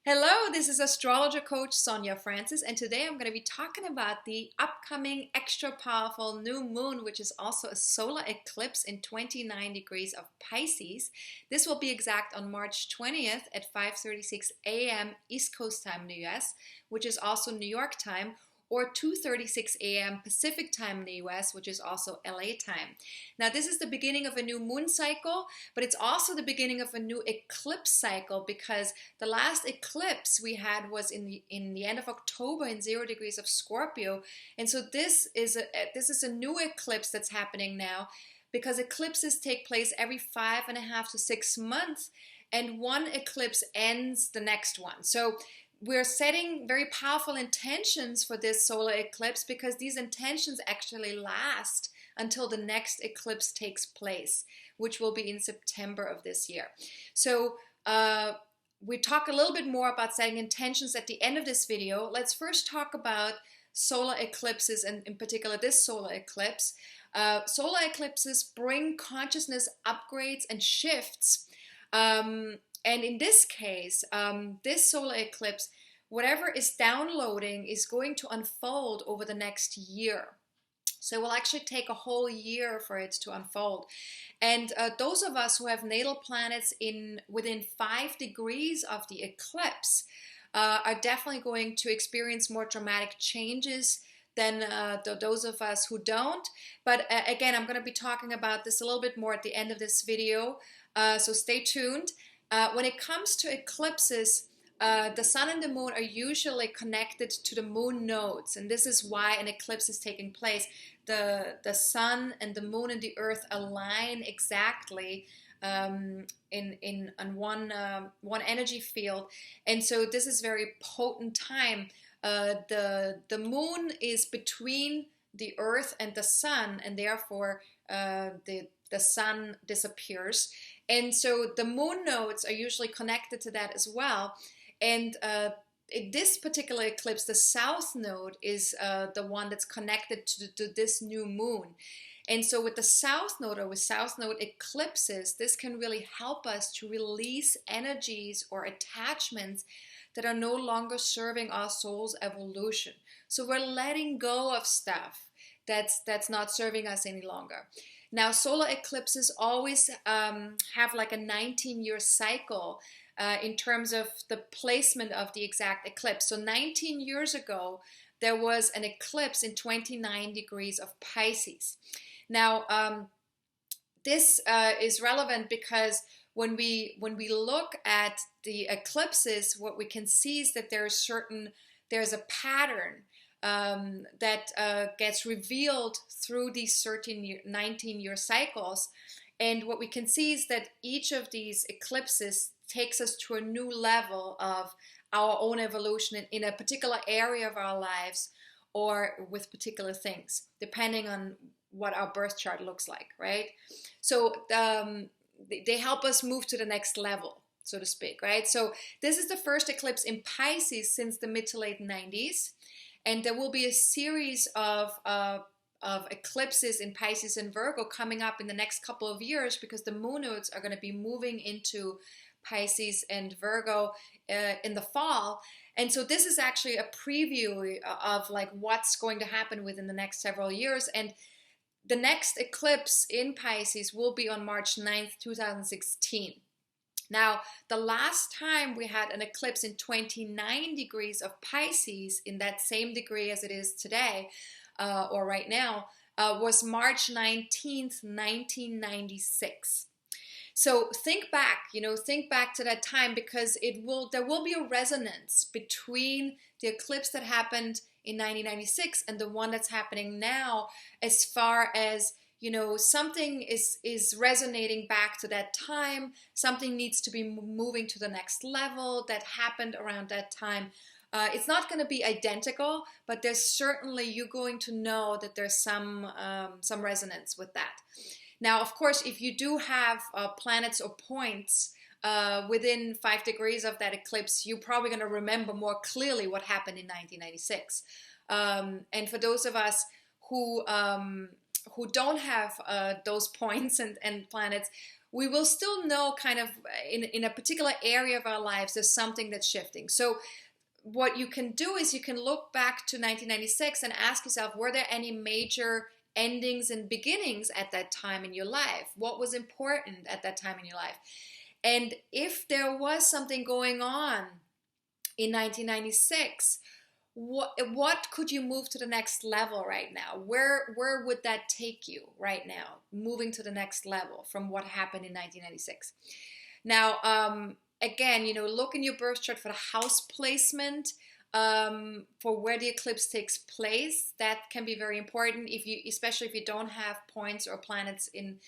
Hello, this is astrologer coach Sonja Francis, and today I'm going to be talking about the upcoming extra powerful new moon, which is also a solar eclipse in 29 degrees of Pisces. This will be exact on March 20th at 5:36 a.m. East Coast time in the US, which is also New York time, or 2:36 a.m. Pacific time in the US, which is also LA time. Now, this is the beginning of a new moon cycle, but it's also the beginning of a new eclipse cycle because the last eclipse we had was in the end of October in 0 degrees of Scorpio. And so this is a new eclipse that's happening now because eclipses take place every 5.5 to 6 months, and one eclipse ends the next one. So we're setting very powerful intentions for this solar eclipse because these intentions actually last until the next eclipse takes place, which will be in September of this year. So we talk a little bit more about setting intentions at the end of this video. Let's first talk about solar eclipses, and in particular this solar eclipse. Solar eclipses bring consciousness upgrades and shifts. And in this case, this solar eclipse, whatever is downloading is going to unfold over the next year. So it will actually take a whole year for it to unfold. And those of us who have natal planets within 5 degrees of the eclipse are definitely going to experience more dramatic changes than those of us who don't. But again, I'm going to be talking about this a little bit more at the end of this video, so stay tuned. When it comes to eclipses, the sun and the moon are usually connected to the moon nodes, and this is why an eclipse is taking place. The sun and the moon and the earth align exactly in one energy field, and so this is very potent time. The moon is between the earth and the sun, and therefore the sun disappears. And so the moon nodes are usually connected to that as well. And in this particular eclipse, the south node is the one that's connected to this new moon. And so with the south node or with south node eclipses, this can really help us to release energies or attachments that are no longer serving our soul's evolution. So we're letting go of stuff that's not serving us any longer. Now, solar eclipses always have like a 19-year cycle in terms of the placement of the exact eclipse. So 19 years ago, there was an eclipse in 29 degrees of Pisces. Now, this is relevant because when we look at the eclipses, what we can see is that there's a pattern that gets revealed through these 19-year cycles. And what we can see is that each of these eclipses takes us to a new level of our own evolution in a particular area of our lives or with particular things, depending on what our birth chart looks like, right? So they help us move to the next level, so to speak, right? So this is the first eclipse in Pisces since the mid to late 90s. And there will be a series of eclipses in Pisces and Virgo coming up in the next couple of years because the moon nodes are going to be moving into Pisces and Virgo in the fall. And so this is actually a preview of like what's going to happen within the next several years. And the next eclipse in Pisces will be on March 9th, 2016. Now, the last time we had an eclipse in 29 degrees of Pisces, in that same degree as it is today, or right now, was March 19th, 1996. So think back to that time because there will be a resonance between the eclipse that happened in 1996 and the one that's happening now, as far as something is resonating back to that time. Something needs to be moving to the next level that happened around that time. It's not going to be identical, but there's certainly, you're going to know that there's some resonance with that. Now, of course, if you do have planets or points within 5 degrees of that eclipse, you're probably going to remember more clearly what happened in 1996. And for those of us who don't have those points and planets, we will still know kind of in a particular area of our lives, there's something that's shifting. So what you can do is you can look back to 1996 and ask yourself, were there any major endings and beginnings at that time in your life? What was important at that time in your life? And if there was something going on in 1996, what could you move to the next level right now? Where would that take you right now, moving to the next level from what happened in 1996? Now, again, look in your birth chart for the house placement, for where the eclipse takes place. That can be very important, especially if you don't have points or planets in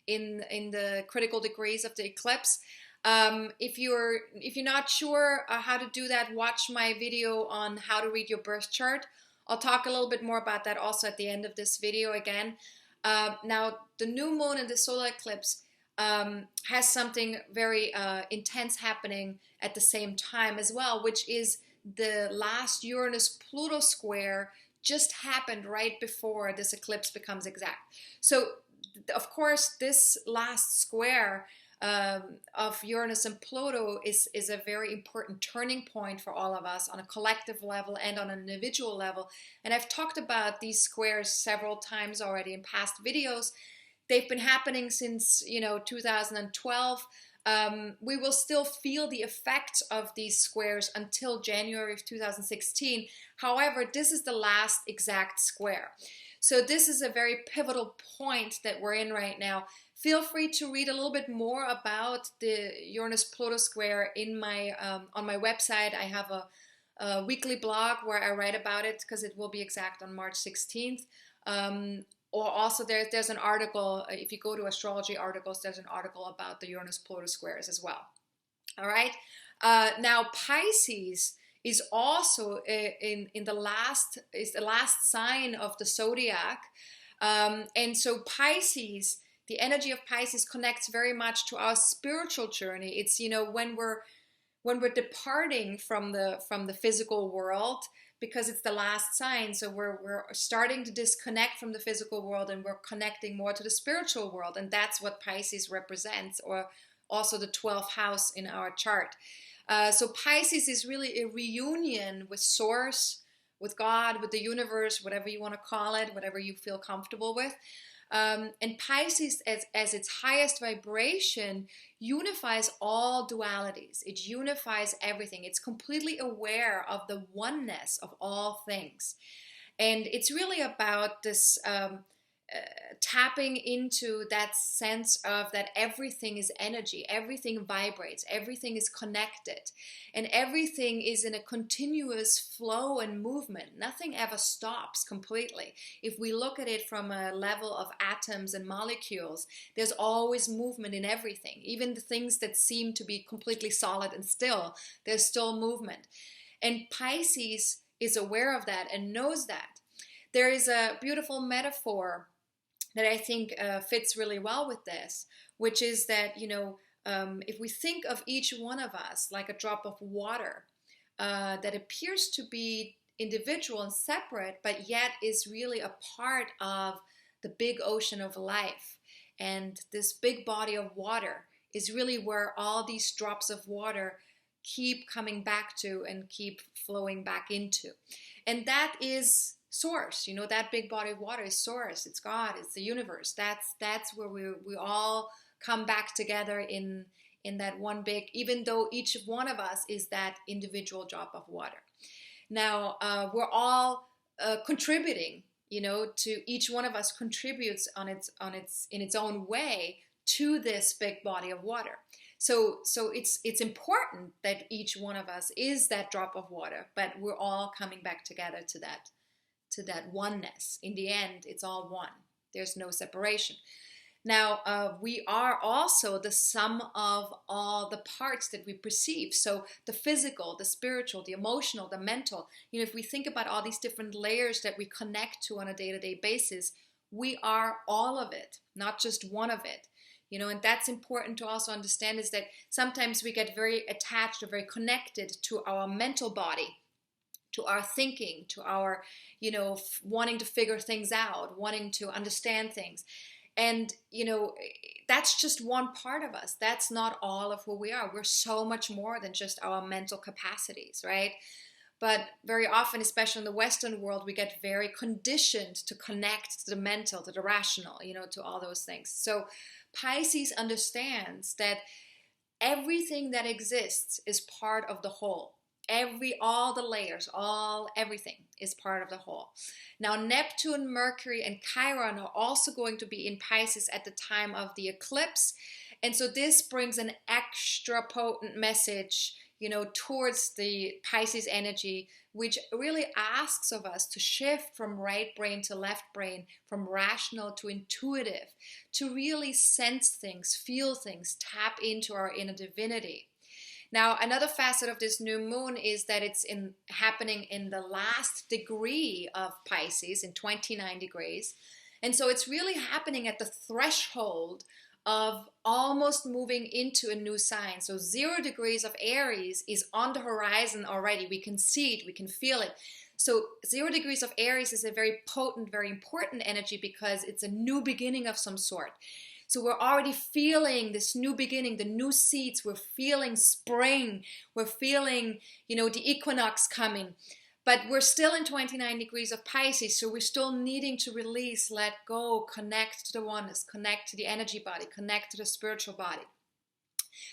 the critical degrees of the eclipse. If you're not sure how to do that, watch my video on how to read your birth chart. I'll talk a little bit more about that also at the end of this video again. Now, the new moon and the solar eclipse has something very intense happening at the same time as well, which is the last Uranus-Pluto square just happened right before this eclipse becomes exact. So, of course, this last square of Uranus and Pluto is a very important turning point for all of us on a collective level and on an individual level. And I've talked about these squares several times already in past videos. They've been happening since 2012. We will still feel the effects of these squares until January of 2016. However, this is the last exact square. So this is a very pivotal point that we're in right now. Feel free to read a little bit more about the Uranus-Pluto square in my on my website. I have a weekly blog where I write about it because it will be exact on March 16th. Or also there's an article, if you go to astrology articles, there's an article about the Uranus-Pluto squares as well. All right. Now Pisces is also in the last sign of the zodiac, and so Pisces. The energy of Pisces connects very much to our spiritual journey. It's when we're departing from the physical world, because it's the last sign. So we're starting to disconnect from the physical world and we're connecting more to the spiritual world, and that's what Pisces represents, or also the 12th house in our chart. So Pisces is really a reunion with Source, with God, with the universe, whatever you want to call it, whatever you feel comfortable with. And Pisces, as its highest vibration, unifies all dualities. It unifies everything. It's completely aware of the oneness of all things. And it's really about this tapping into that sense of that everything is energy, everything vibrates, everything is connected, and everything is in a continuous flow and movement. Nothing ever stops completely. If we look at it from a level of atoms and molecules, there's always movement in everything. Even the things that seem to be completely solid and still, there's still movement. And Pisces is aware of that and knows that. There is a beautiful metaphor that I think fits really well with this, which is that, if we think of each one of us like a drop of water that appears to be individual and separate, but yet is really a part of the big ocean of life. And this big body of water is really where all these drops of water keep coming back to and keep flowing back into. And that is Source. That big body of water is Source. It's God. It's the universe. That's where we all come back together in that one big, even though each one of us is that individual drop of water. Now we're all contributing. To each one of us contributes in its own way to this big body of water. So it's important that each one of us is that drop of water, but we're all coming back together to that oneness. In the end, it's all one. There's no separation. Now, we are also the sum of all the parts that we perceive. So the physical, the spiritual, the emotional, the mental. If we think about all these different layers that we connect to on a day-to-day basis, we are all of it, not just one of it. And that's important to also understand, is that sometimes we get very attached or very connected to our mental body, to our thinking, to our, wanting to figure things out, wanting to understand things. And, that's just one part of us. That's not all of who we are. We're so much more than just our mental capacities, right? But very often, especially in the Western world, we get very conditioned to connect to the mental, to the rational, to all those things. So Pisces understands that everything that exists is part of the whole. All the layers, everything is part of the whole. Now, Neptune, Mercury, and Chiron are also going to be in Pisces at the time of the eclipse. And so this brings an extra potent message, towards the Pisces energy, which really asks of us to shift from right brain to left brain, from rational to intuitive, to really sense things, feel things, tap into our inner divinity. Now, another facet of this new moon is that it's happening in the last degree of Pisces, in 29 degrees. And so it's really happening at the threshold of almost moving into a new sign. So 0 degrees of Aries is on the horizon already. We can see it, we can feel it. So 0 degrees of Aries is a very potent, very important energy because it's a new beginning of some sort. So we're already feeling this new beginning, the new seeds. We're feeling spring. We're feeling, the equinox coming. But we're still in 29 degrees of Pisces, so we're still needing to release, let go, connect to the oneness, connect to the energy body, connect to the spiritual body.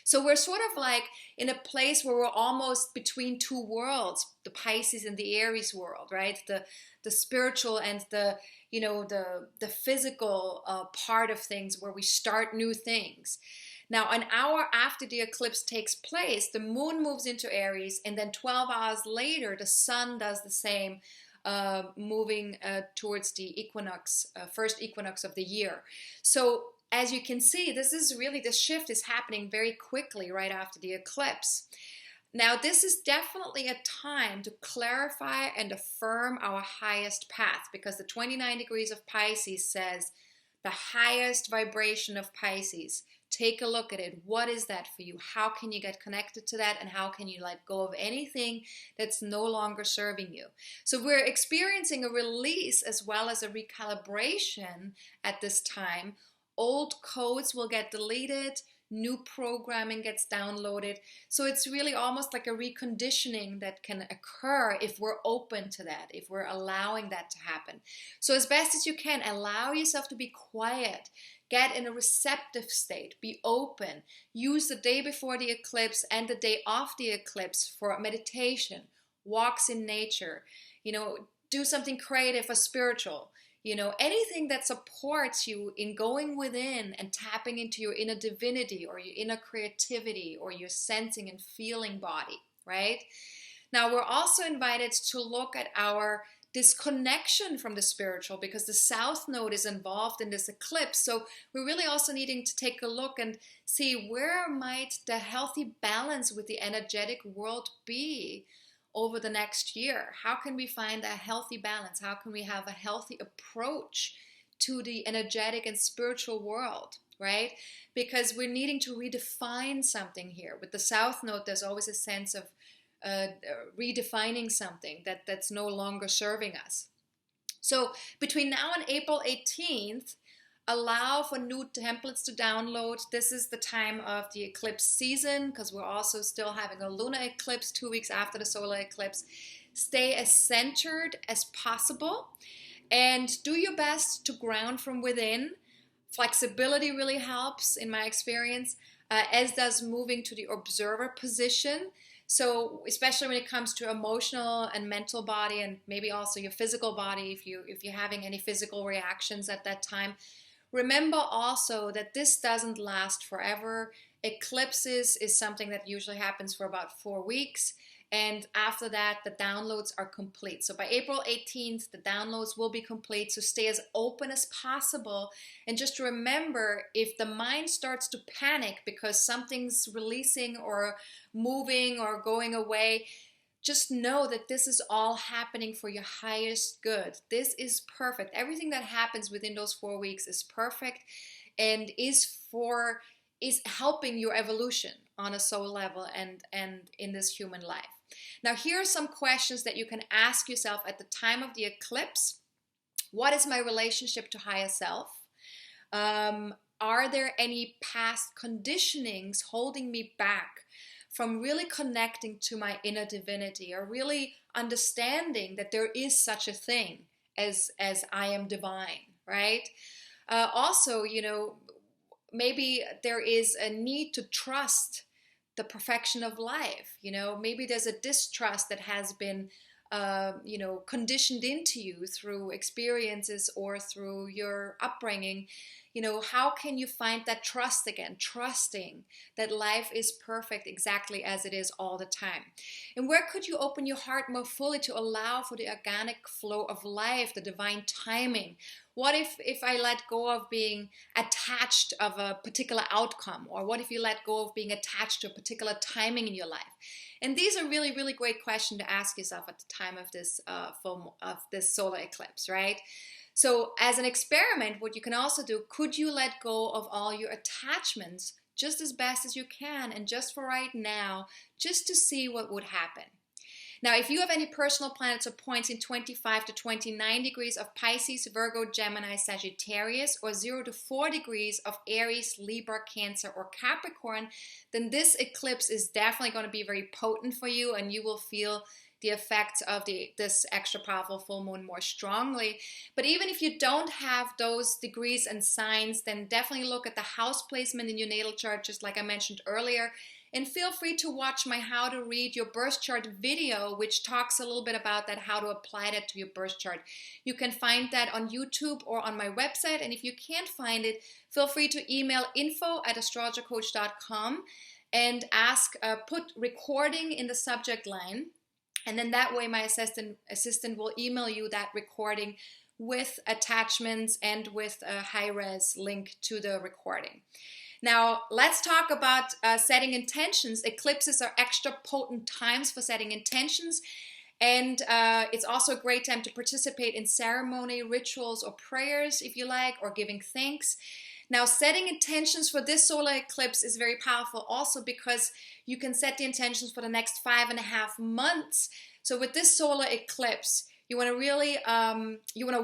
So we're sort of like in a place where we're almost between two worlds, the Pisces and the Aries world, right? The spiritual and the physical part of things where we start new things. Now, an hour after the eclipse takes place, the moon moves into Aries, and then 12 hours later, the sun does the same, moving towards the equinox, first equinox of the year. So as you can see, this shift is happening very quickly right after the eclipse. Now, this is definitely a time to clarify and affirm our highest path, because the 29 degrees of Pisces says the highest vibration of Pisces. Take a look at it. What is that for you? How can you get connected to that? And how can you let go of anything that's no longer serving you? So we're experiencing a release as well as a recalibration at this time. Old codes will get deleted. New programming gets downloaded. So it's really almost like a reconditioning that can occur if we're open to that, if we're allowing that to happen. So as best as you can, allow yourself to be quiet. Get in a receptive state. Be open. Use the day before the eclipse and the day of the eclipse for meditation, walks in nature, do something creative or spiritual. Anything that supports you in going within and tapping into your inner divinity or your inner creativity or your sensing and feeling body, right? Now, we're also invited to look at our disconnection from the spiritual, because the South Node is involved in this eclipse. So we're really also needing to take a look and see where might the healthy balance with the energetic world be over the next year. How can we find a healthy balance? How can we have a healthy approach to the energetic and spiritual world, right? Because we're needing to redefine something here. With the South Node, there's always a sense of redefining something that's no longer serving us. So between now and April 18th, allow for new templates to download. This is the time of the eclipse season, because we're also still having a lunar eclipse 2 weeks after the solar eclipse. Stay as centered as possible and do your best to ground from within. Flexibility really helps in my experience, as does moving to the observer position. So especially when it comes to emotional and mental body, and maybe also your physical body, if you're having any physical reactions at that time, remember also that this doesn't last forever. Eclipses is something that usually happens for about 4 weeks. And after that, the downloads are complete. So by April 18th, the downloads will be complete. So stay as open as possible. And just remember, if the mind starts to panic because something's releasing or moving or going away, just know that this is all happening for your highest good. This is perfect. Everything that happens within those 4 weeks is perfect and is helping your evolution on a soul level and in this human life. Now, here are some questions that you can ask yourself at the time of the eclipse. What is my relationship to higher self? Are there any past conditionings holding me back from really connecting to my inner divinity, or really understanding that there is such a thing as I am divine, right? Also, maybe there is a need to trust the perfection of life. Maybe there's a distrust that has been conditioned into you through experiences or through your upbringing. How can you find that trust again? Trusting that life is perfect exactly as it is all the time. And where could you open your heart more fully to allow for the organic flow of life, the divine timing? What if I let go of being attached of a particular outcome? Or what if you let go of being attached to a particular timing in your life? And these are really, really great questions to ask yourself at the time of this solar eclipse, right? So as an experiment, what you can also do, could you let go of all your attachments just as best as you can, and just for right now, just to see what would happen? Now, if you have any personal planets or points in 25 to 29 degrees of Pisces, Virgo, Gemini, Sagittarius, or 0 to 4 degrees of Aries, Libra, Cancer, or Capricorn, then this eclipse is definitely going to be very potent for you, and you will feel the effects of this extra powerful full moon more strongly. But even if you don't have those degrees and signs, then definitely look at the house placement in your natal chart, just like I mentioned earlier. And feel free to watch my How to Read Your Birth Chart video, which talks a little bit about that, how to apply that to your birth chart. You can find that on YouTube or on my website. And if you can't find it, feel free to email info@astrologercoach.com and put recording in the subject line. And then that way my assistant will email you that recording with attachments and with a high-res link to the recording. Now, let's talk about setting intentions. Eclipses are extra potent times for setting intentions. And it's also a great time to participate in ceremony, rituals, or prayers, if you like, or giving thanks. Now, setting intentions for this solar eclipse is very powerful also because you can set the intentions for the next 5.5 months. So with this solar eclipse, you want to really,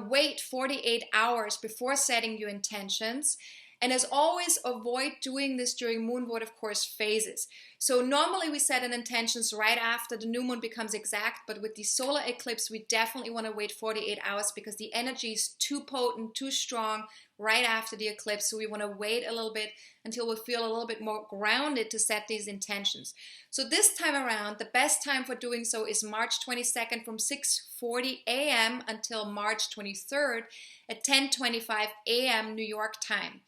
wait 48 hours before setting your intentions. And as always, avoid doing this during moon void, of course, phases. So normally we set an intentions right after the new moon becomes exact, but with the solar eclipse, we definitely want to wait 48 hours because the energy is too potent, too strong right after the eclipse. So we want to wait a little bit until we feel a little bit more grounded to set these intentions. So this time around, the best time for doing so is March 22nd from 6:40 a.m. until March 23rd at 10:25 a.m. New York time.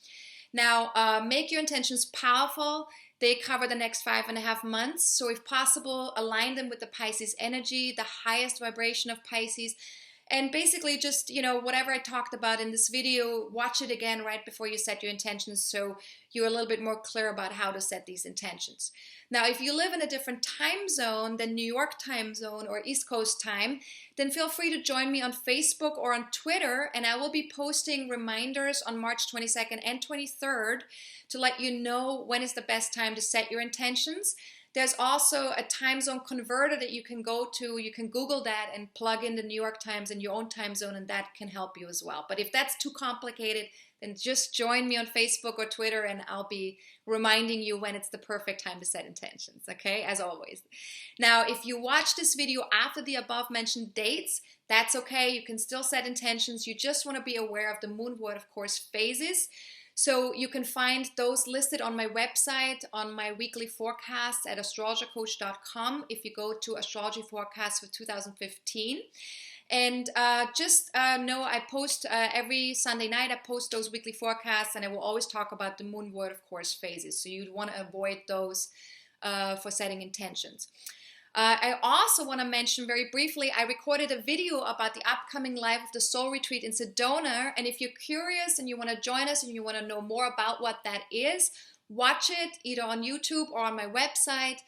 Now, make your intentions powerful. They cover the next 5.5 months. So if possible, align them with the Pisces energy, the highest vibration of Pisces. And basically just, whatever I talked about in this video, watch it again right before you set your intentions so you're a little bit more clear about how to set these intentions. Now, if you live in a different time zone than New York time zone or East Coast time, then feel free to join me on Facebook or on Twitter, and I will be posting reminders on March 22nd and 23rd to let you know when is the best time to set your intentions. There's also a time zone converter that you can go to. You can Google that and plug in the New York times in your own time zone, and that can help you as well. But if that's too complicated, then just join me on Facebook or Twitter, and I'll be reminding you when it's the perfect time to set intentions, okay, as always. Now, if you watch this video after the above mentioned dates, that's okay. You can still set intentions. You just want to be aware of the moon void, of course, phases. So you can find those listed on my website, on my weekly forecasts at AstrologerCoach.com if you go to Astrology Forecast for 2015. And just know I post every Sunday night, I post those weekly forecasts, and I will always talk about the moon void, of course, phases. So you'd want to avoid those for setting intentions. I also want to mention very briefly, I recorded a video about the upcoming Live of the Soul retreat in Sedona. And if you're curious and you want to join us and you want to know more about what that is, watch it either on YouTube or on my website.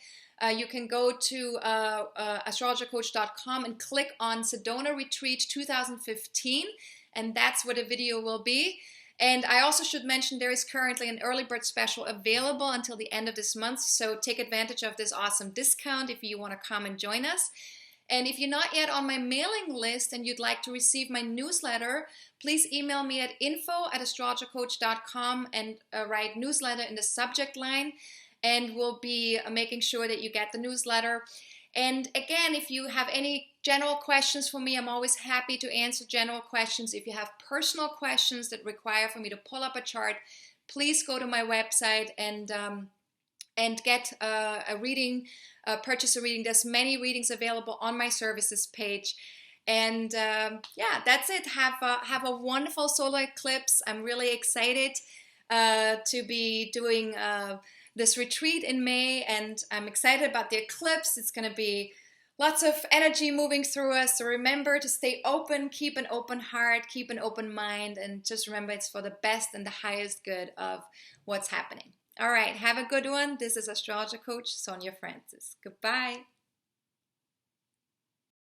You can go to astrologercoach.com and click on Sedona Retreat 2015, and that's where the video will be. And I also should mention there is currently an early bird special available until the end of this month, so take advantage of this awesome discount if you want to come and join us. And if you're not yet on my mailing list and you'd like to receive my newsletter, please email me at info@astrologercoach.com and write newsletter in the subject line, and we'll be making sure that you get the newsletter. And again, if you have any general questions for me, I'm always happy to answer general questions. If you have personal questions that require for me to pull up a chart, please go to my website and get a reading, purchase a reading. There's many readings available on my services page. And yeah, that's it. Have a wonderful solar eclipse. I'm really excited to be doing this retreat in May, and I'm excited about the eclipse. It's going to be lots of energy moving through us. So remember to stay open, keep an open heart, keep an open mind, and just remember it's for the best and the highest good of what's happening. All right, have a good one. This is Astrologer Coach Sonja Francis. Goodbye.